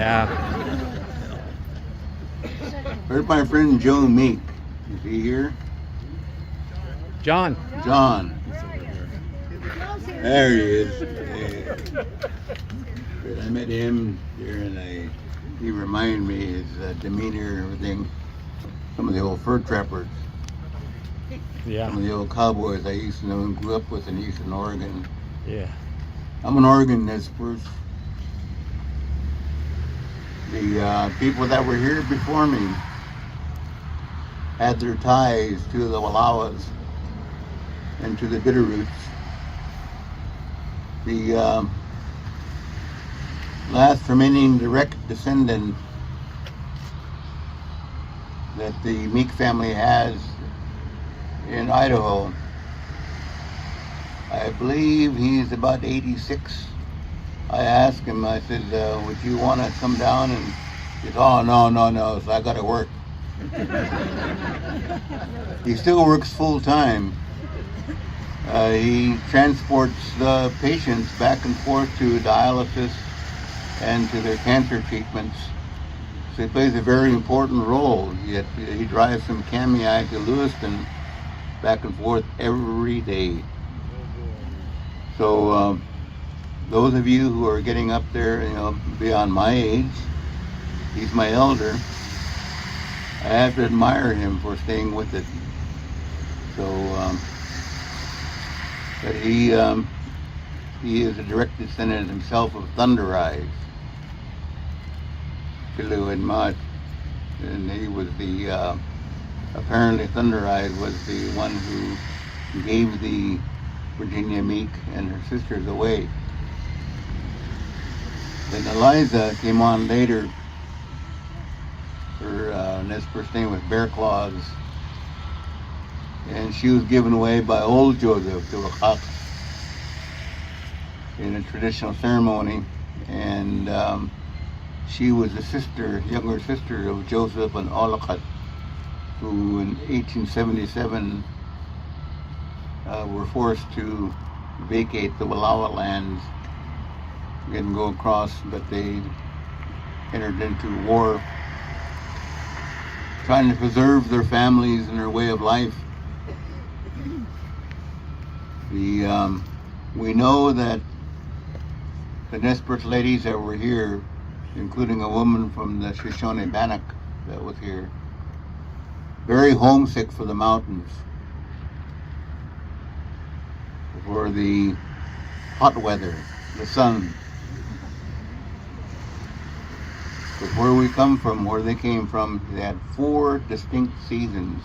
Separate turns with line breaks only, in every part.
Yeah.
Where's my friend Joe Meek? Is he here?
John.
John. There he is. Yeah. I met him there, and he reminded me his demeanor and everything. Some of the old fur trappers.
Yeah.
Some of the old cowboys I used to know and grew up with in Eastern Oregon.
Yeah.
I'm an Oregon Nez-Perce. The people that were here before me had their ties to the Wallowas and to the Bitterroots. The last remaining direct descendant that the Meek family has in Idaho, I believe he's about 86. I asked him, I said, would you want to come down? And he said, oh, no, so I got to work. He still works full time. He transports the patients back and forth to dialysis and to their cancer treatments. So he plays a very important role. Yet he drives from Kamiah to Lewiston back and forth every day. So those of you who are getting up there, beyond my age, he's my elder. I have to admire him for staying with it. So, but he is a direct descendant himself of Thunder Eyes, Pilu and Mud, and he was the apparently Thunder Eyes was the one who gave the Virginia Meek and her sisters away. Then Eliza came on later. Her Nez-Perce name was Bear Claws, and she was given away by old Joseph to a chach in a traditional ceremony, and she was the younger sister of Joseph and Olachat, who in 1877 were forced to vacate the Wallowa lands and go across, but they entered into war trying to preserve their families and their way of life. We know that the Nez-Perce ladies that were here, including a woman from the Shoshone Bannock that was here, very homesick for the mountains, for the hot weather, the sun. But where we come from, where they came from, they had 4 distinct seasons.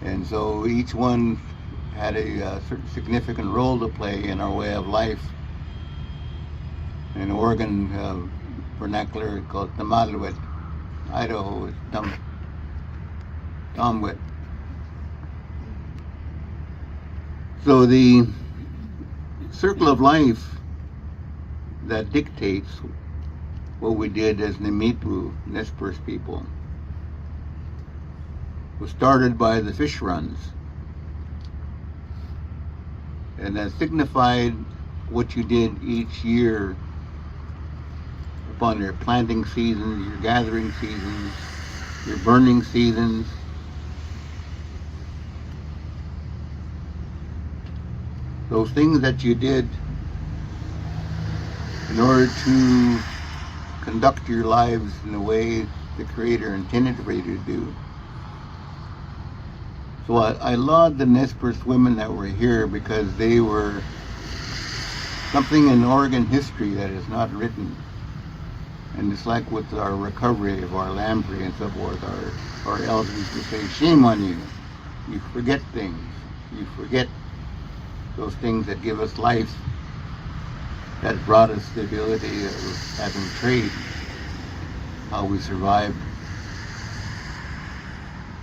And so each one had a certain significant role to play in our way of life. In Oregon vernacular, called Tamalwit. Idaho is Tomwit. So the circle of life that dictates what we did as Nemipu, Nez-Perce people, was started by the fish runs. And that signified what you did each year upon your planting seasons, your gathering seasons, your burning seasons. Those things that you did in order to conduct your lives in the way the Creator intended for you to do. So I laud the Nez-Perce women that were here because they were something in Oregon history that is not written. And it's like with our recovery of our lamprey and so forth, our elders used to say, shame on you. You forget things. You forget those things that give us life, that brought us the ability of having trade, how we survived.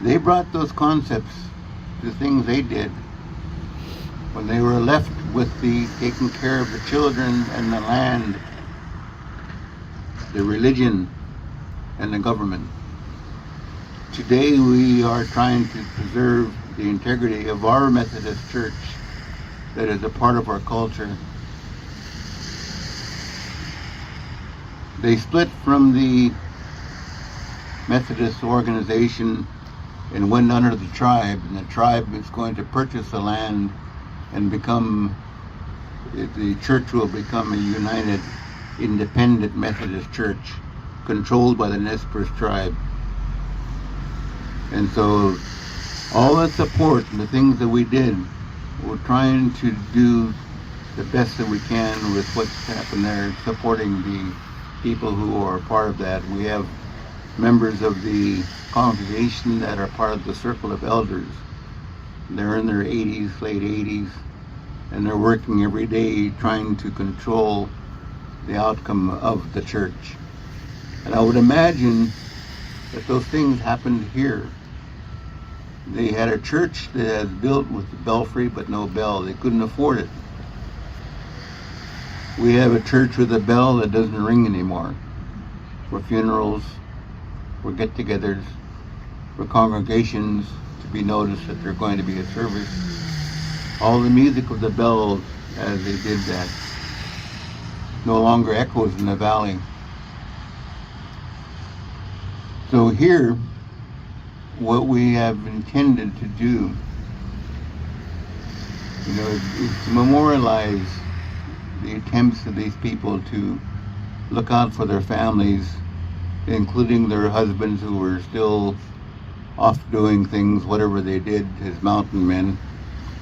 They brought those concepts to things they did when they were left with the taking care of the children and the land, the religion and the government. Today we are trying to preserve the integrity of our Methodist Church that is a part of our culture. They split from the Methodist organization and went under the tribe, and the tribe is going to purchase the land and the church will become a united, independent Methodist church controlled by the Nez Perce tribe. And so all the support and the things that we did, we're trying to do the best that we can with what's happened there, supporting the people who are part of that. We have members of the congregation that are part of the Circle of Elders. They're in their 80s, late 80s, and they're working every day trying to control the outcome of the church. And I would imagine that those things happened here. They had a church that was built with a belfry but no bell. They couldn't afford it. We have a church with a bell that doesn't ring anymore. For funerals, for get-togethers, for congregations to be noticed that there's going to be a service. All the music of the bells as they did that no longer echoes in the valley. So here, what we have intended to do, is to memorialize the attempts of these people to look out for their families, including their husbands who were still off doing things, whatever they did as mountain men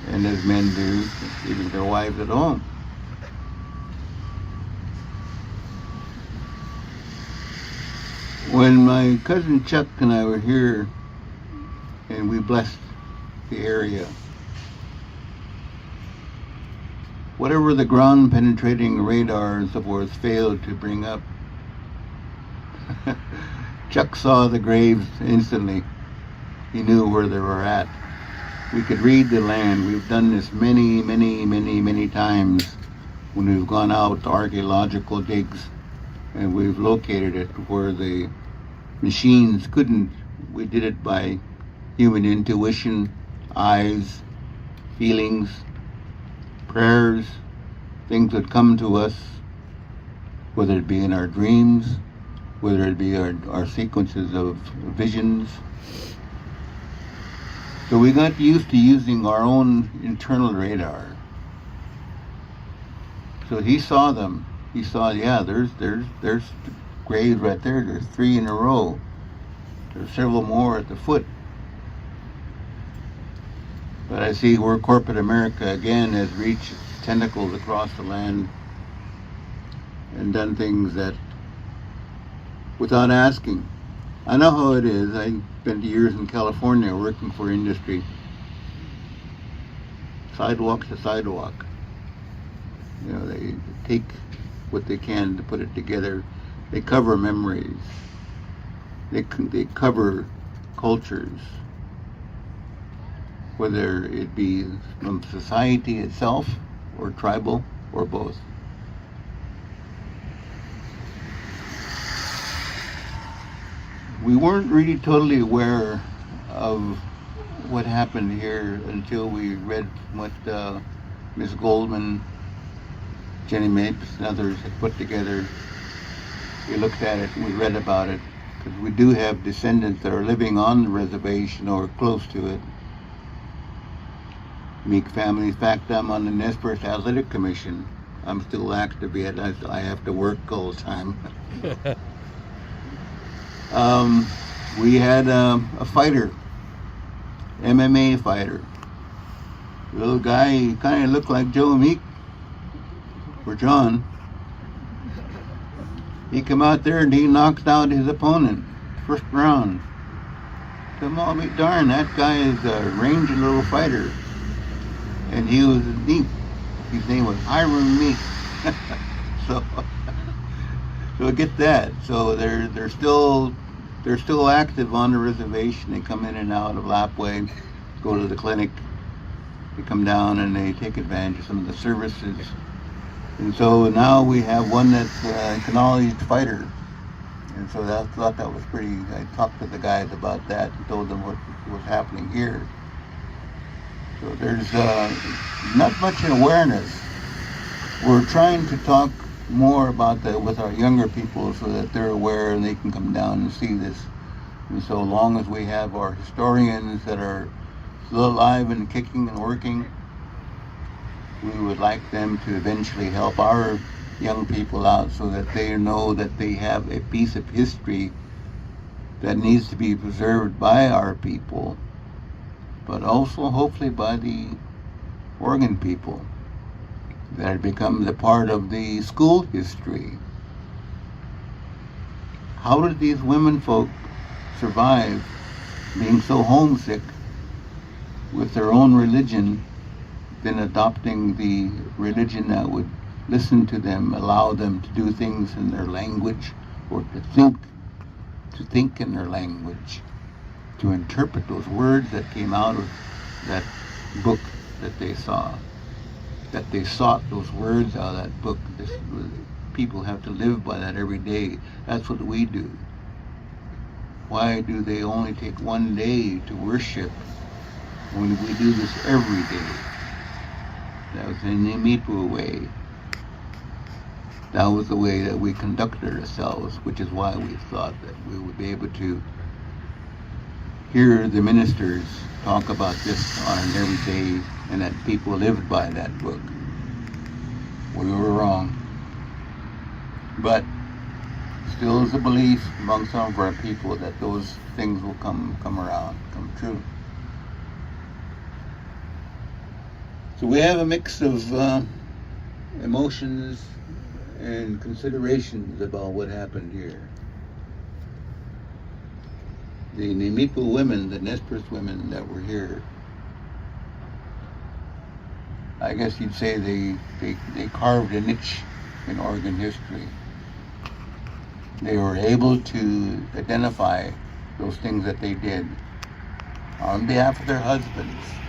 and as men do, even their wives at home. When my cousin Chuck and I were here and we blessed the area, whatever the ground penetrating radar and so forth failed to bring up, Chuck saw the graves instantly. He knew where they were at. We could read the land. We've done this many, many, many, many times when we've gone out to archaeological digs and we've located it where the machines couldn't. We did it by human intuition, eyes, feelings, prayers. Things would come to us, whether it be in our dreams, whether it be our sequences of visions. So we got used to using our own internal radar. So he saw them. He saw, there's graves right there. There's 3 in a row. There's several more at the foot. But I see where corporate America again has reached its tentacles across the land and done things that without asking. I know how it is. I spent years in California working for industry. Sidewalk to sidewalk. They take what they can to put it together. They cover memories. They cover cultures. Whether it be from society itself or tribal or both. We weren't really totally aware of what happened here until we read what Miss Goldman, Jenny Mapes, and others had put together. We looked at it and we read about it, because we do have descendants that are living on the reservation or close to it. Meek families. In fact, I'm on the Nez Perce Athletic Commission. I'm still active yet. I have to work all the time. We had a fighter, MMA fighter. Little guy, he kind of looked like Joe Meek, or John. He come out there and he knocked out his opponent, first round. Come on, be darn, that guy is a rangy little fighter. And he was Meek. His name was Hiram Meek. So get that. So they're still active on the reservation. They come in and out of Lapway, go to the clinic. They come down and they take advantage of some of the services. And so now we have one that's an acknowledged fighter. And so I thought that was pretty. I talked to the guys about that and told them what was happening here. So there's not much awareness. We're trying to talk more about that with our younger people so that they're aware and they can come down and see this. And so long as we have our historians that are still alive and kicking and working, we would like them to eventually help our young people out so that they know that they have a piece of history that needs to be preserved by our people, but also hopefully by the Oregon people, that it becomes a part of the school history. How did these women folk survive being so homesick with their own religion, then adopting the religion that would listen to them, allow them to do things in their language, or to think in their language, to interpret those words that came out of that book that they saw, that they sought those words out of that book. People have to live by that every day. That's what we do. Why do they only take one day to worship when we do this every day? That was the Nimipu way. That was the way that we conducted ourselves, which is why we thought that we would be able to hear the ministers talk about this on an everyday, and that people lived by that book. We were wrong. But still is a belief among some of our people that those things will come around, come true. So we have a mix of emotions and considerations about what happened here. The Nimipu women, the Nez Perce women that were here, I guess you'd say they carved a niche in Oregon history. They were able to identify those things that they did on behalf of their husbands,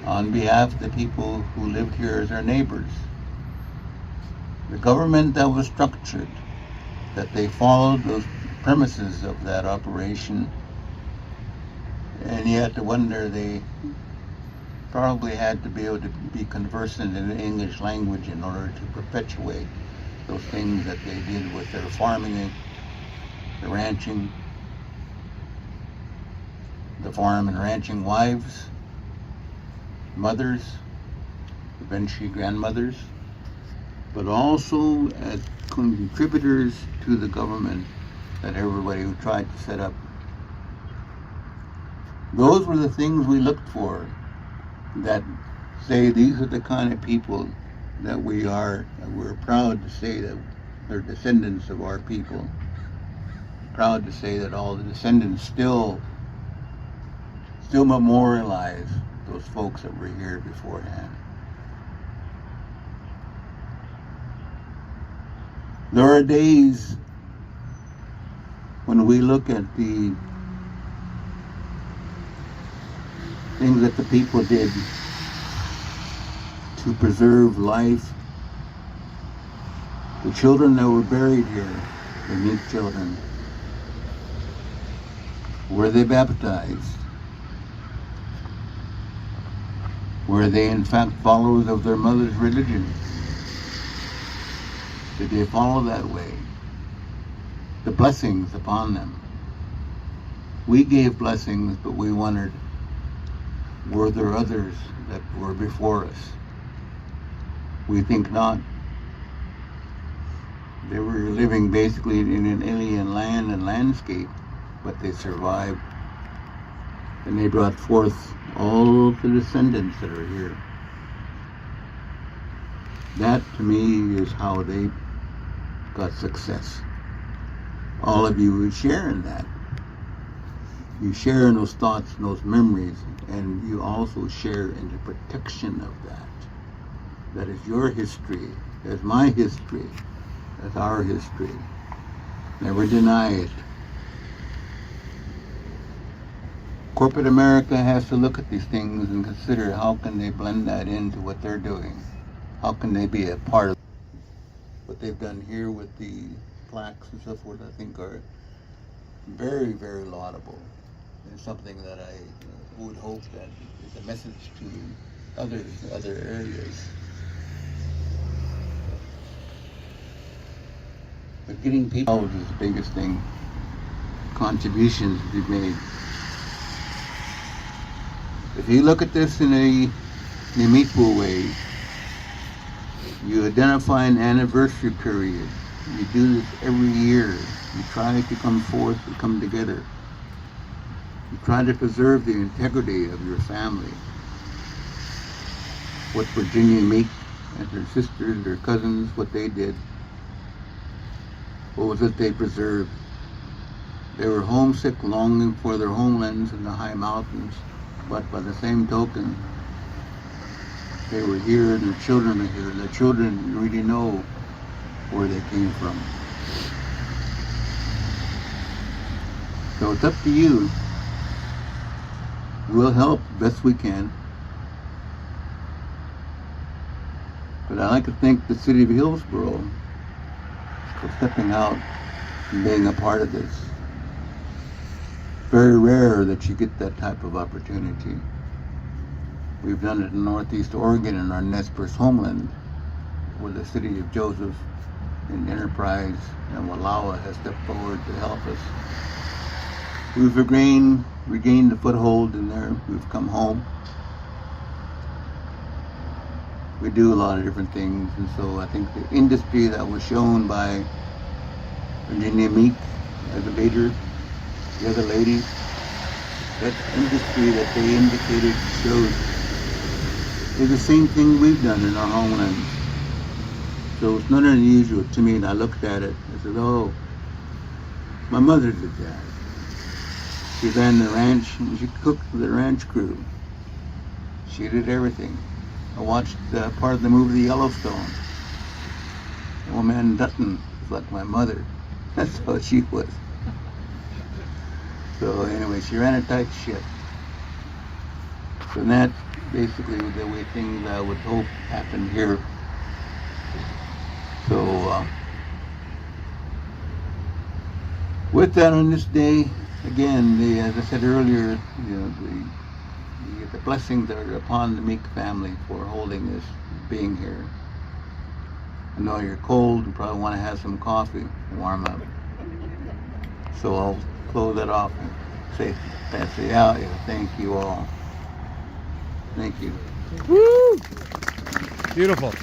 on behalf of the people who lived here as their neighbors. The government that was structured, that they followed those premises of that operation, and you had to wonder, they probably had to be able to be conversant in the English language in order to perpetuate those things that they did with their farming, the ranching, the farm and ranching wives, mothers, eventually grandmothers, but also as contributors to the government that everybody who tried to set up. Those were the things we looked for, that say these are the kind of people that we are. We're proud to say that they're descendants of our people. Proud to say that all the descendants still memorialize those folks that were here beforehand. There are days when we look at the things that the people did to preserve life. The children that were buried here, the unique children, were they baptized? Were they in fact followers of their mother's religion? Did they follow that way? The blessings upon them. We gave blessings, but we wondered, were there others that were before us? We think not. They were living basically in an alien land and landscape, but they survived. And they brought forth all the descendants that are here. That, to me, is how they got success. All of you share in that. You share in those thoughts and those memories, and you also share in the protection of that. That is your history. That's my history. That's our history. Never deny it. Corporate America has to look at these things and consider how can they blend that into what they're doing. How can they be a part of what they've done here with the plaques and so forth, I think are very, very laudable. And something that I would hope that is a message to other areas. But getting people out is the biggest thing. Contributions to be made. If you look at this in a meaningful way, you identify an anniversary period. You do this every year. You try to come forth and come together. You try to preserve the integrity of your family. What Virginia Meek and her sisters, her cousins, what they did. What was it they preserved? They were homesick, longing for their homelands in the high mountains, but by the same token, they were here and their children are here. Their children didn't really know where they came from. So it's up to you. We'll help best we can. But I like to thank the city of Hillsboro for stepping out and being a part of this. Very rare that you get that type of opportunity. We've done it in Northeast Oregon in our Nez Perce homeland, where the city of Joseph and Enterprise and Wallowa has stepped forward to help us. We've regained the foothold in there. We've come home. We do a lot of different things, and so I think the industry that was shown by Virginia Meek as a leader, the other lady, that industry that they indicated showed is the same thing we've done in our homelands. So it's not unusual to me, and I looked at it, I said, oh, my mother did that. She ran the ranch, and she cooked for the ranch crew. She did everything. I watched part of the movie Yellowstone. Old man Dutton was like my mother. That's how she was. So anyway, she ran a tight ship. So that basically was the way things I would hope happened here. So with that, on this day, again, as I said earlier, the blessings are upon the Meek family for holding this, being here. I know you're cold and probably want to have some coffee, warm up. So I'll close that off and say out. Thank you all. Thank you.
Woo! Beautiful.